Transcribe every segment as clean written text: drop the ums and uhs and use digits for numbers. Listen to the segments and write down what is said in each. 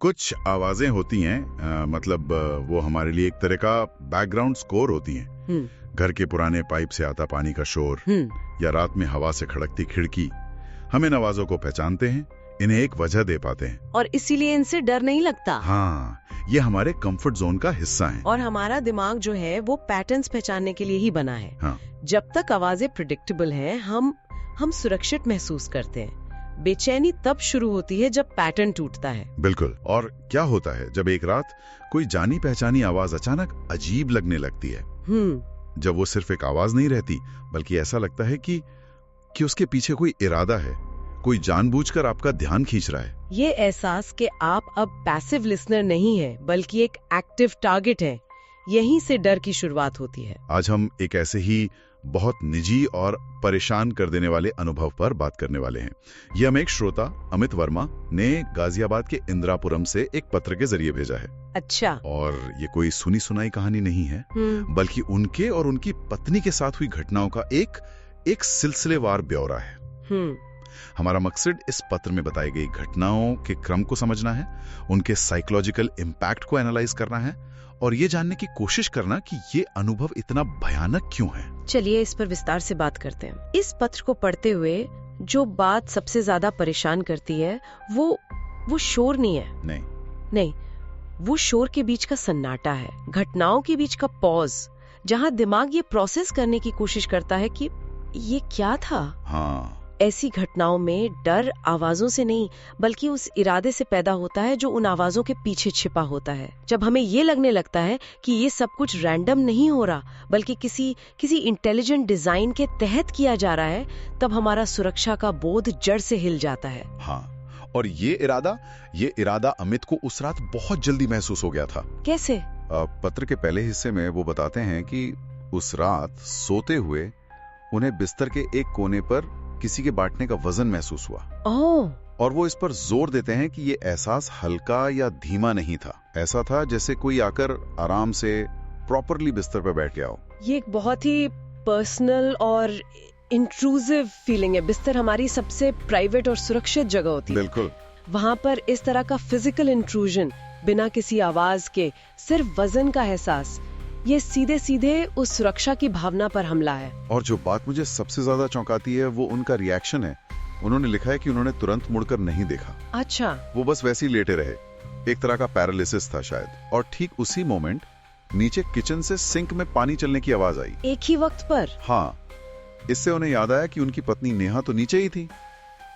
कुछ आवाजें होती हैं मतलब वो हमारे लिए एक तरह का बैकग्राउंड स्कोर होती हैं। घर के पुराने पाइप से आता पानी का शोर या रात में हवा से खड़कती खिड़की, हम इन आवाजों को पहचानते हैं, इन्हें एक वजह दे पाते हैं और इसीलिए इनसे डर नहीं लगता। हाँ, ये हमारे कंफर्ट जोन का हिस्सा है। और हमारा दिमाग जो है वो पैटर्न्स पहचानने के लिए ही बना है। हाँ। जब तक आवाजें प्रिडिक्टेबल हैं, हम सुरक्षित महसूस करते हैं। बेचैनी तब शुरू होती है जब पैटर्न टूटता है। बिल्कुल। और क्या होता है जब एक रात कोई जानी पहचानी आवाज अचानक अजीब लगने लगती है? जब वो सिर्फ एक आवाज नहीं रहती, बल्कि ऐसा लगता है कि उसके पीछे कोई इरादा है, कोई जानबूझकर आपका ध्यान खींच रहा है। ये एहसास कि आप अब पैसिव लिसनर नहीं है, बल्कि एक एक्टिव टारगेट है, यहीं से डर की शुरुआत होती है। आज हम एक ऐसे ही बहुत निजी और परेशान कर देने वाले अनुभव पर बात करने वाले हैं। ये हमें एक श्रोता अमित वर्मा ने गाजियाबाद के इंदिरापुरम से एक पत्र के जरिए भेजा है। अच्छा। और ये कोई सुनी सुनाई कहानी नहीं है, बल्कि उनके और उनकी पत्नी के साथ हुई घटनाओं का एक सिलसिलेवार ब्यौरा है। हमारा मकसद इस पत्र में बताई गई घटनाओं के क्रम को समझना है, उनके साइकोलॉजिकल इम्पैक्ट को एनालाइज करना है और ये जानने की कोशिश करना कि ये अनुभव इतना भयानक क्यों है। चलिए इस पर विस्तार से बात करते हैं। इस पत्र को पढ़ते हुए जो बात सबसे ज्यादा परेशान करती है वो शोर नहीं है। नहीं, वो शोर के बीच का सन्नाटा है, घटनाओं के बीच का पॉज, जहाँ दिमाग ये प्रोसेस करने की कोशिश करता है कि ये क्या था। हाँ। ऐसी घटनाओं में डर आवाजों से नहीं, बल्कि उस इरादे से पैदा होता है जो उन आवाजों के पीछे छिपा होता है। जब हमें ये लगने लगता है कि ये सब कुछ रैंडम नहीं हो रहा, बल्कि किसी इंटेलिजेंट डिजाइन के तहत किया जा रहा है, तब हमारा सुरक्षा का बोध जड़ से हिल जाता है। हाँ, और ये इरादा अमित को उस रात बहुत जल्दी महसूस हो गया था। कैसे? पत्र के पहले हिस्से में वो बताते हैं कि उस रात सोते हुए उन्हें बिस्तर के एक कोने पर किसी के बांटने का वजन महसूस हुआ। और वो इस पर जोर देते हैं कि ये एहसास हल्का या धीमा नहीं था, ऐसा था जैसे कोई आकर आराम से प्रॉपरली बिस्तर पर बैठ गया हो। ये एक बहुत ही पर्सनल और इंट्रूसिव फीलिंग है। बिस्तर हमारी सबसे प्राइवेट और सुरक्षित जगह होती है। बिल्कुल। वहाँ पर इस तरह का फिजिकल इंट्रूजन, बिना किसी आवाज के सिर्फ वजन का एहसास, ये सीधे सीधे उस सुरक्षा की भावना पर हमला है। और जो बात मुझे सबसे ज्यादा चौंकाती है वो उनका रिएक्शन है। उन्होंने लिखा है कि उन्होंने तुरंत मुड़कर नहीं देखा। अच्छा। वो बस वैसे ही लेटे रहे, एक तरह का पैरालिसिस था शायद। और ठीक उसी मोमेंट नीचे किचन से सिंक में पानी चलने की आवाज आई। एक ही वक्त पर? हाँ। इससे उन्हें याद आया कि उनकी पत्नी नेहा तो नीचे ही थी,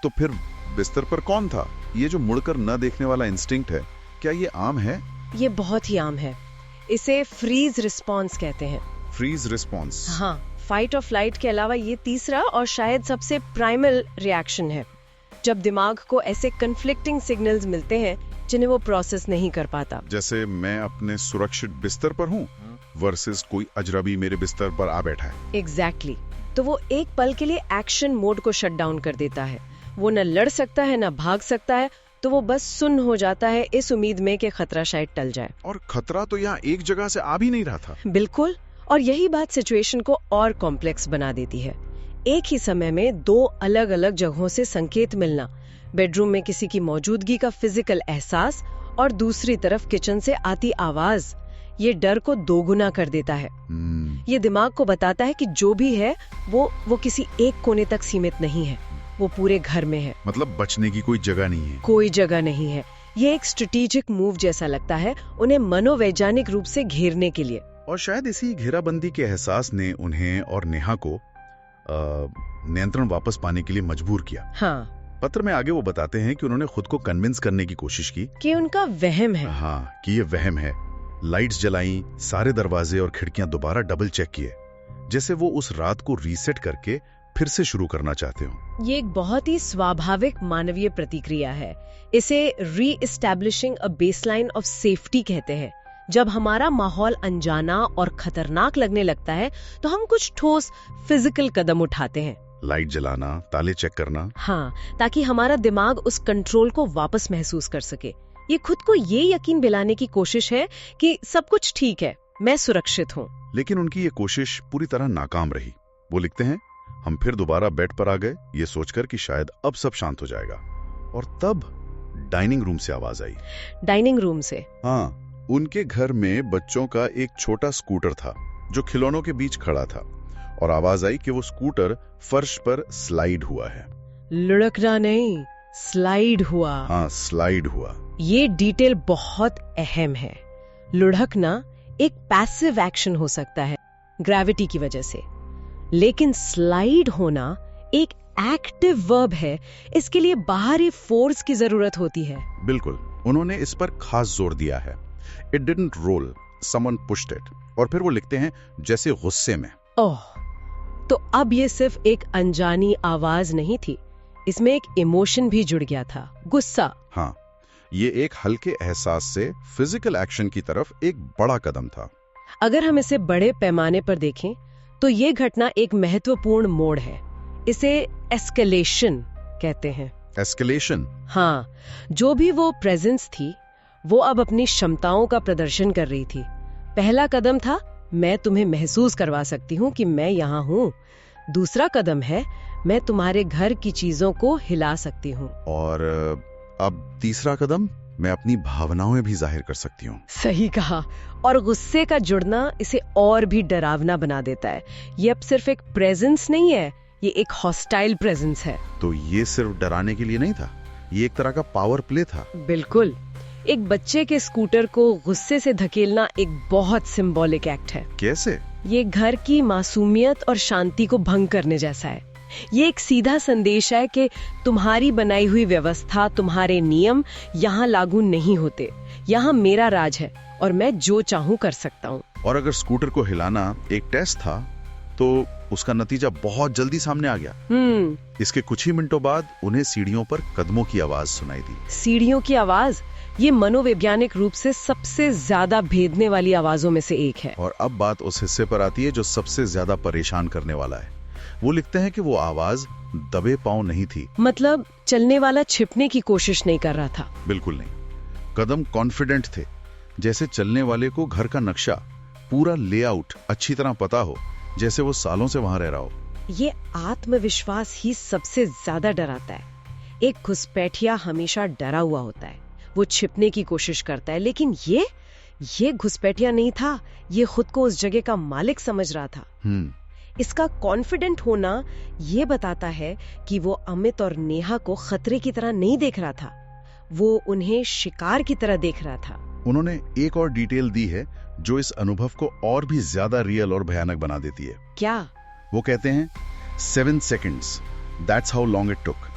तो फिर बिस्तर पर कौन था? ये जो मुड़कर न देखने वाला इंस्टिंक्ट है, क्या ये आम है? ये बहुत ही आम है। इसे फ्रीज रिस्पॉन्स कहते हैं। Freeze response? हाँ, फाइट और फ्लाइट के अलावा ये तीसरा और शायद सबसे प्राइमल रिएक्शन है, जब दिमाग को ऐसे कन्फ्लिक्टिंग सिग्नल्स मिलते हैं जिन्हें वो प्रोसेस नहीं कर पाता। जैसे मैं अपने सुरक्षित बिस्तर पर हूँ वर्सेस कोई अजनबी मेरे बिस्तर पर आ बैठा है। एग्जैक्टली। तो वो एक पल के लिए एक्शन मोड को शट डाउन कर देता है। वो न लड़ सकता है न भाग सकता है, तो वो बस सुन्न हो जाता है, इस उम्मीद में कि खतरा शायद टल जाए। और खतरा तो यहाँ एक जगह से आ भी नहीं रहा था। बिल्कुल। और यही बात सिचुएशन को और कॉम्प्लेक्स बना देती है। एक ही समय में दो अलग अलग जगहों से संकेत मिलना, बेडरूम में किसी की मौजूदगी का फिजिकल एहसास और दूसरी तरफ किचन से आती आवाज, ये डर को दोगुना कर देता है। ये दिमाग को बताता है कि जो भी है वो किसी एक कोने तक सीमित नहीं है, वो पूरे घर में है। मतलब बचने की कोई जगह नहीं है। कोई जगह नहीं है। ये एक स्ट्रेटेजिक मूव जैसा लगता है उन्हें मनोवैज्ञानिक रूप से घेरने के लिए। और शायद इसी घेराबंदी के एहसास ने उन्हें और नेहा को नियंत्रण वापस पाने के लिए मजबूर किया। हाँ। पत्र में आगे वो बताते हैं कि उन्होंने खुद को कन्विंस करने की कोशिश की कि उनका वहम है। हाँ, कि ये वहम है। लाइट्स जलाई, सारे दरवाजे और खिड़कियां दोबारा डबल चेक किए, जैसे वो उस रात को रीसेट करके फिर से शुरू करना चाहते हो। ये एक बहुत ही स्वाभाविक मानवीय प्रतिक्रिया है। इसे री establishing a baseline of safety कहते हैं। जब हमारा माहौल अनजाना और खतरनाक लगने लगता है तो हम कुछ ठोस फिजिकल कदम उठाते हैं। लाइट जलाना, ताले चेक करना। हाँ, ताकि हमारा दिमाग उस कंट्रोल को वापस महसूस कर सके। ये खुद को ये यकीन दिलाने की कोशिश है कि सब कुछ ठीक है, मैं सुरक्षित हूँ। लेकिन उनकी ये कोशिश पूरी तरह नाकाम रही। वो लिखते हैं, हम फिर दोबारा बेड पर आ गए, ये सोचकर कि शायद अब सब शांत हो जाएगा। और तब डाइनिंग रूम से आवाज आई। डाइनिंग रूम से? हाँ, उनके घर में बच्चों का एक छोटा स्कूटर था जो खिलौनों के बीच खड़ा था, और आवाज आई कि वो स्कूटर फर्श पर स्लाइड हुआ है। लुढ़कना नहीं, स्लाइड हुआ। हाँ, स्लाइड हुआ। ये डिटेल बहुत अहम है। लुढ़कना एक पैसिव एक्शन हो सकता है ग्रेविटी की वजह से, लेकिन स्लाइड होना एक एक्टिव वर्ब है। इसके लिए बाहरी फोर्स की जरूरत होती है। बिल्कुल, उन्होंने इस पर खास जोर दिया है। It didn't roll, someone pushed it. और फिर वो लिखते हैं जैसे गुस्से में। ओह, तो अब ये सिर्फ एक अनजानी आवाज नहीं थी, इसमें एक इमोशन भी जुड़ गया था, गुस्सा। हाँ, ये एक हल्के एहसास से फिजिकल एक्शन की तरफ एक बड़ा कदम था। अगर हम इसे बड़े पैमाने पर देखें तो ये घटना एक महत्वपूर्ण मोड़ है। इसे एस्केलेशन कहते हैं। एस्केलेशन? हाँ, जो भी वो प्रेजेंस थी वो अब अपनी क्षमताओं का प्रदर्शन कर रही थी। पहला कदम था, मैं तुम्हें महसूस करवा सकती हूँ कि मैं यहाँ हूँ। दूसरा कदम है, मैं तुम्हारे घर की चीजों को हिला सकती हूँ। और अब तीसरा कदम, मैं अपनी भावनाओं में भी जाहिर कर सकती हूँ। सही कहा। और गुस्से का जुड़ना इसे और भी डरावना बना देता है। ये अब सिर्फ एक प्रेजेंस नहीं है, ये एक हॉस्टाइल प्रेजेंस है। तो ये सिर्फ डराने के लिए नहीं था, ये एक तरह का पावर प्ले था। बिल्कुल। एक बच्चे के स्कूटर को गुस्से से धकेलना एक बहुत सिंबॉलिक एक्ट है। कैसे? ये घर की मासूमियत और शांति को भंग करने जैसा है। ये एक सीधा संदेश है कि तुम्हारी बनाई हुई व्यवस्था, तुम्हारे नियम यहाँ लागू नहीं होते। यहाँ मेरा राज है और मैं जो चाहूँ कर सकता हूँ। और अगर स्कूटर को हिलाना एक टेस्ट था, तो उसका नतीजा बहुत जल्दी सामने आ गया। इसके कुछ ही मिनटों बाद उन्हें सीढ़ियों पर कदमों की आवाज सुनाई दी। सीढ़ियों की आवाज, ये मनोवैज्ञानिक रूप से सबसे ज्यादा भेदने वाली आवाजों में से एक है। और अब बात उस हिस्से पर आती है जो सबसे ज्यादा परेशान करने वाला है। वो लिखते हैं कि वो आवाज दबे पांव नहीं थी। मतलब चलने वाला छिपने की कोशिश नहीं कर रहा था। बिल्कुल नहीं, कदम कॉन्फिडेंट थे, जैसे चलने वाले को घर का नक्शा, पूरा लेआउट अच्छी तरह पता हो, जैसे वो सालों से वहां रह रहा हो। ये आत्मविश्वास ही सबसे ज्यादा डराता है। एक घुसपैठिया हमेशा डरा हुआ होता है, वो छिपने की कोशिश करता है, लेकिन ये घुसपैठिया नहीं था, ये खुद को उस जगह का मालिक समझ रहा था। इसका कॉन्फिडेंट होना ये बताता है कि वो अमित और नेहा को खतरे की तरह नहीं देख रहा था, वो उन्हें शिकार की तरह देख रहा था। उन्होंने एक और डिटेल दी है जो इस अनुभव को और भी ज्यादा रियल और भयानक बना देती है। क्या? वो कहते हैं 7 seconds, that's how long it took।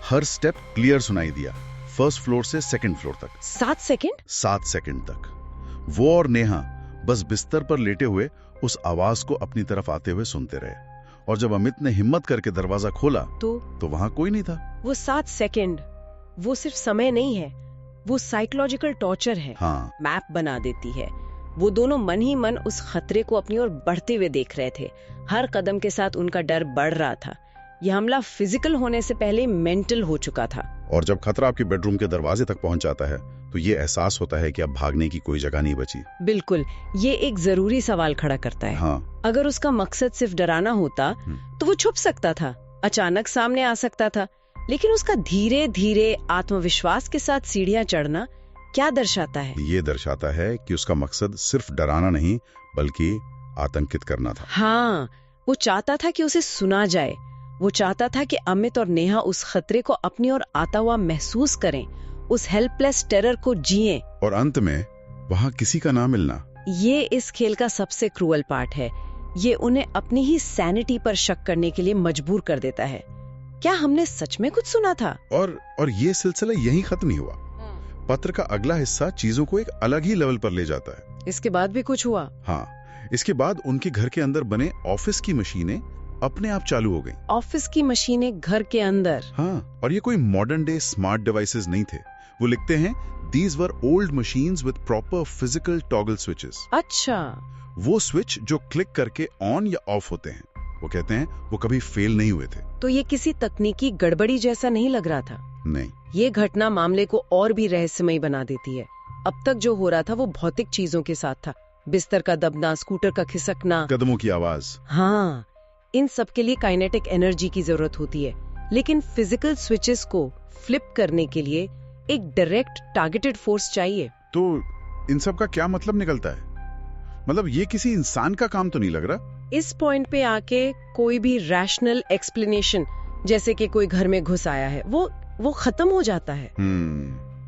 Her step clear सुनाई दिया, फर्स्ट फ्लोर से सेकंड फ्लोर तक। 7 सेकंड? 7 सेकंड तक। वो और नेहा बस बिस्तर पर लेटे हुए उस आवाज को अपनी तरफ आते हुए सुनते रहे, और जब अमित ने हिम्मत करके दरवाजा खोला तो वहां कोई नहीं था। वो 7 सेकंड वो सिर्फ समय नहीं है, वो साइकोलॉजिकल टॉर्चर है। हाँ। मैप बना देती है। वो दोनों मन ही मन उस खतरे को अपनी ओर बढ़ते हुए देख रहे थे। हर कदम के साथ उनका डर बढ़ रहा था। यह हमला फिजिकल होने से पहले मेंटल हो चुका था। और जब खतरा आपके बेडरूम के दरवाजे तक पहुंच जाता है तो ये एहसास होता है कि अब भागने की कोई जगह नहीं बची। बिल्कुल, ये एक जरूरी सवाल खड़ा करता है। हाँ। अगर उसका मकसद सिर्फ डराना होता तो वो छुप सकता था, अचानक सामने आ सकता था, लेकिन उसका धीरे धीरे आत्मविश्वास के साथ सीढ़ियां चढ़ना क्या दर्शाता है? ये दर्शाता है कि उसका मकसद सिर्फ डराना नहीं बल्कि आतंकित करना था। हाँ, वो चाहता था कि उसे सुना जाए। वो चाहता था कि अमित और नेहा उस खतरे को अपनी ओर आता हुआ महसूस करें, उस हेल्पलेस टेरर को जिएं। और अंत में वहां किसी का ना मिलना, ये इस खेल का सबसे क्रूअल पार्ट है। ये उन्हें अपनी ही सैनिटी पर शक करने के लिए मजबूर कर देता है। क्या हमने सच में कुछ सुना था? और ये सिलसिला यहीं खत्म नहीं हुआ। पत्र का अगला हिस्सा चीजों को एक अलग ही लेवल पर ले जाता है। इसके बाद भी कुछ हुआ? हाँ, इसके बाद उनके घर के अंदर बने ऑफिस की मशीनें अपने आप चालू हो गई। ऑफिस की मशीनें घर के अंदर? हाँ, और ये कोई मॉडर्न डे स्मार्ट डिवाइसेस नहीं थे। वो लिखते हैं these were old machines with proper physical toggle switches। अच्छा, वो स्विच जो क्लिक करके ऑन या ऑफ होते हैं, वो कहते हैं वो कभी फेल नहीं हुए थे। तो ये किसी तकनीकी गड़बड़ी जैसा नहीं लग रहा था? नहीं। ये घटना मामले को और भी रहस्यमयी बना देती है। अब तक जो हो रहा था वो भौतिक चीजों के साथ था, बिस्तर का दबना, स्कूटर का खिसकना, कदमों की आवाज। हाँ, इन सब के लिए काइनेटिक एनर्जी की जरूरत होती है, लेकिन फिजिकल स्विचेस को फ्लिप करने के लिए एक डायरेक्ट टारगेटेड फोर्स चाहिए। तो इन सब का क्या मतलब निकलता है? मतलब ये किसी इंसान का काम तो नहीं लग रहा। इस पॉइंट पे आके कोई भी रैशनल एक्सप्लेनेशन, जैसे कि कोई घर में घुस आया है, वो खत्म हो जाता है।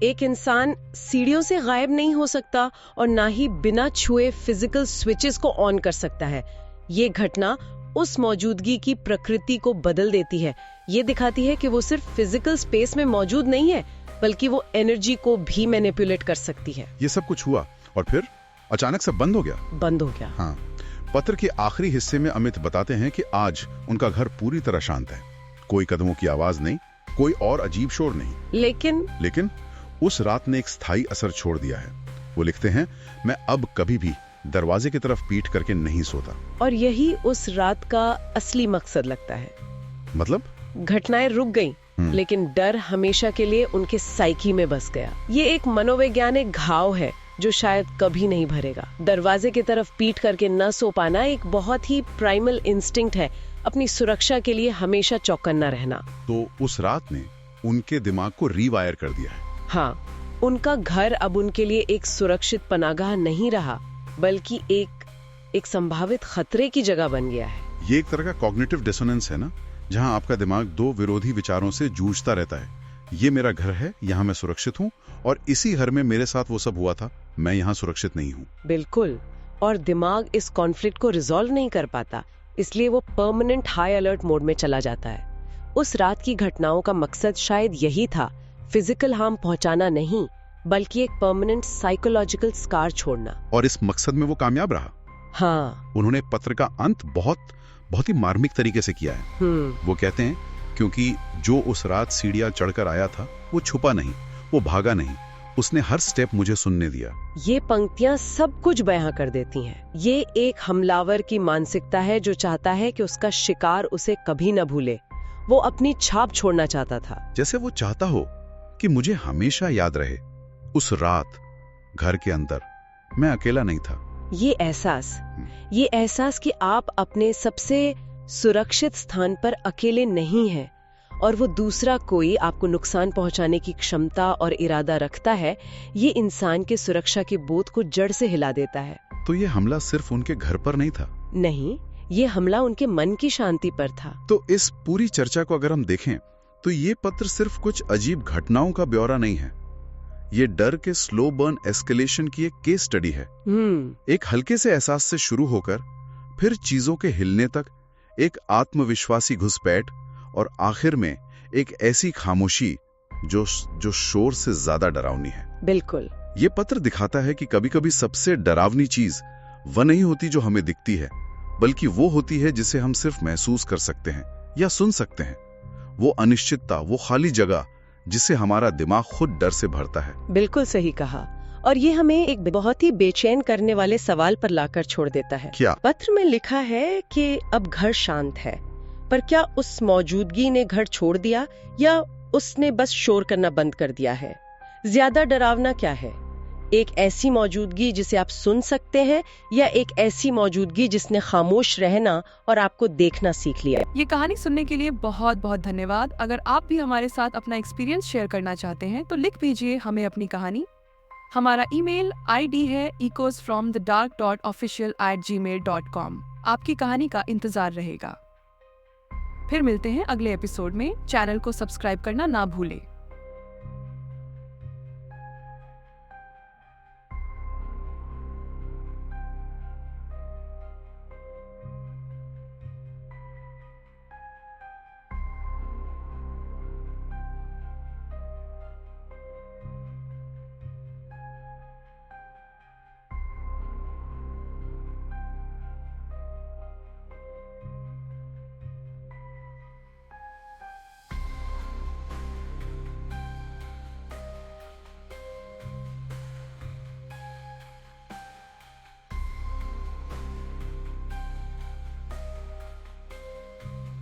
एक इंसान सीढ़ियों से गायब नहीं हो सकता और ना ही बिना छुए फिजिकल स्विचेस को ऑन कर सकता है। ये घटना उस मौजूदगी की प्रकृति को बदल देती है। ये दिखाती है कि वो सिर्फ फिजिकल स्पेस में मौजूद नहीं है, बल्कि वो एनर्जी को भी मैनिपुलेट कर सकती है। ये सब कुछ हुआ और फिर अचानक से बंद हो गया। हाँ। पत्र के आखिरी हिस्से में अमित बताते हैं कि आज उनका घर पूरी तरह शांत है। कोई कदमों की आवाज नहीं, कोई और अजीब शोर नहीं। लेकिन उस रात ने एक स्थायी असर छोड़ दिया है। वो लिखते हैं, मैं अब कभी भी दरवाजे की तरफ पीठ करके नहीं सोता। और यही उस रात का असली मकसद लगता है। मतलब घटनाएं रुक गईं, लेकिन डर हमेशा के लिए उनके साइकी में बस गया। ये एक मनोवैज्ञानिक घाव है जो शायद कभी नहीं भरेगा। दरवाजे की तरफ पीठ करके न सो पाना एक बहुत ही प्राइमल इंस्टिंक्ट है, अपनी सुरक्षा के लिए हमेशा चौकन्ना रहना। तो उस रात ने उनके दिमाग को रीवायर कर दिया है। हाँ, उनका घर अब उनके लिए एक सुरक्षित पनागाह नहीं रहा, बल्कि एक संभावित खतरे की जगह बन गया है। ये एक तरह का कॉग्निटिव डिसोनेंस है ना, जहां आपका दिमाग दो विरोधी विचारों से जूझता रहता है। ये मेरा घर है, यहाँ मैं सुरक्षित हूँ, और इसी घर में मेरे साथ वो सब हुआ था, मैं यहाँ सुरक्षित नहीं हूँ। बिल्कुल। और दिमाग इस कॉन्फ्लिक्ट को रिजॉल्व नहीं कर पाता, इसलिए वो परमानेंट हाई अलर्ट मोड में चला जाता है। उस रात की घटनाओं का मकसद शायद यही था, फिजिकल हार्म पहुंचाना नहीं, बल्कि एक परमानेंट साइकोलॉजिकल स्कार छोड़ना। और इस मकसद में वो कामयाब रहा। हाँ। उन्होंने पत्र का अंत बहुत ही मार्मिक तरीके से किया है। वो कहते हैं, क्योंकि जो उस रात सीढ़ियां चढ़कर आया था, वो छुपा नहीं, वो भागा नहीं, उसने हर स्टेप मुझे सुनने दिया। ये पंक्तियां सब कुछ बयां कर देती हैं। ये एक हमलावर की मानसिकता है जो चाहता है कि उसका शिकार उसे कभी न भूले। वो अपनी छाप छोड़ना चाहता था। जैसे वो चाहता हो कि मुझे हमेशा याद रहे, उस रात घर के अंदर मैं अकेला नहीं था। ये एहसास कि आप अपने सबसे सुरक्षित स्थान पर अकेले नहीं हैं और वो दूसरा कोई आपको नुकसान पहुंचाने की क्षमता और इरादा रखता है, ये इंसान के सुरक्षा के बोध को जड़ से हिला देता है। तो ये हमला सिर्फ उनके घर पर नहीं था? नहीं, ये हमला उनके मन की शांति पर था। तो इस पूरी चर्चा को अगर हम देखें, तो ये पत्र सिर्फ कुछ अजीब घटनाओं का ब्यौरा नहीं है। ये डर के स्लो बर्न एस्केलेशन की एक केस स्टडी है। एक हल्के से एहसास से शुरू होकर फिर चीजों के हिलने तक, एक आत्मविश्वासी घुसपैठ, और आखिर में एक ऐसी खामोशी जो शोर से ज्यादा डरावनी है। बिल्कुल। ये पत्र दिखाता है कि कभी-कभी सबसे डरावनी चीज वह नहीं होती जो हमें दिखती है, बल्कि वो होती है जिसे हम सिर्फ महसूस कर सकते हैं या सुन सकते हैं। वो अनिश्चितता, वो खाली जगह जिसे हमारा दिमाग खुद डर से भरता है। बिल्कुल सही कहा। और ये हमें एक बहुत ही बेचैन करने वाले सवाल पर लाकर छोड़ देता है। क्या? पत्र में लिखा है कि अब घर शांत है, पर क्या उस मौजूदगी ने घर छोड़ दिया या उसने बस शोर करना बंद कर दिया है? ज्यादा डरावना क्या है, एक ऐसी मौजूदगी जिसे आप सुन सकते हैं, या एक ऐसी मौजूदगी जिसने खामोश रहना और आपको देखना सीख लिया? ये कहानी सुनने के लिए बहुत बहुत धन्यवाद। अगर आप भी हमारे साथ अपना एक्सपीरियंस शेयर करना चाहते हैं तो लिख भेजिए हमें अपनी कहानी। हमारा ईमेल आईडी है echoesfromthedark.official@gmail.com। आपकी कहानी का इंतजार रहेगा। फिर मिलते हैं अगले एपिसोड में। चैनल को सब्सक्राइब करना ना भूलें।